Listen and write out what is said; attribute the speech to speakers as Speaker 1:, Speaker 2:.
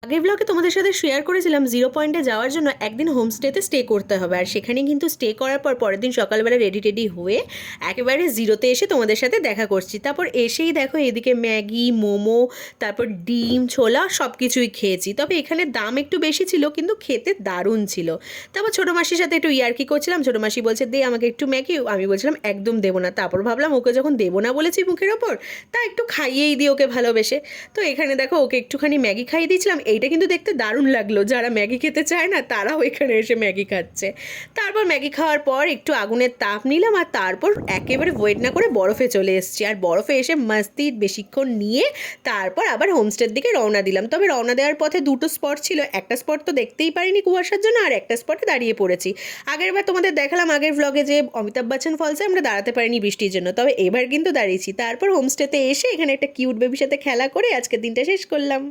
Speaker 1: আগের ব্লগে তোমাদের সাথে শেয়ার করেছিলাম 0 পয়েন্টে যাওয়ার জন্য একদিন হোমস্টেতে স্টে করতে হবে, আর সেখানে কিন্তু স্টে করার পর পরের দিন সকালবেলা রেডি টেডি হয়ে একেবারে 0তে এসে তোমাদের সাথে দেখা করছি। তারপর এসেই দেখো এদিকে ম্যাগি, মোমো, তারপর ডিম, ছোলা সব কিছুই খেয়েছি। তবে এখানে দাম একটু বেশি ছিল, কিন্তু খেতে দারুণ ছিল। তারপর ছোটো মাসির সাথে একটু ইয়ার্কি করছিলাম। ছোটো মাসি বলছে দে আমাকে একটু ম্যাগি, আমি বলছিলাম একদম দেবো না। তারপর ভাবলাম ওকে যখন দেবো না বলেছি মুখের ওপর, তা একটু খাইয়েই দিই ওকে ভালোবেসে। তো এখানে দেখো ওকে একটুখানি ম্যাগি খাইয়ে দিয়েছিলাম। এইটা কিন্তু দেখতে দারুণ লাগলো, যারা ম্যাগি খেতে চায় না তারাও এখানে এসে ম্যাগি খাচ্ছে। তারপর ম্যাগি খাওয়ার পর একটু আগুনের তাপ নিলাম, আর তারপর একেবারে ওয়েট না করে বরফে চলে এসেছি। আর বরফে এসে মাস্তি বেশিক্ষণ নিয়ে তারপর আবার হোমস্টের দিকে রওনা দিলাম। তবে রওনা দেওয়ার পথে দুটো স্পট ছিল, একটা স্পট তো দেখতেই পারিনি কুয়াশার জন্য, আর একটা স্পটে দাঁড়িয়ে পড়েছি। আগের বার তোমাদের দেখালাম আগের ভ্লগে যে অমিতাভ বচ্চন ফলসে আমরা দাঁড়াতে পারিনি বৃষ্টির জন্য, তবে এবার কিন্তু দাঁড়িয়েছি। তারপর হোমস্টেতে এসে এখানে একটা কিউট বেবির সাথে খেলা করে আজকের দিনটা শেষ করলাম।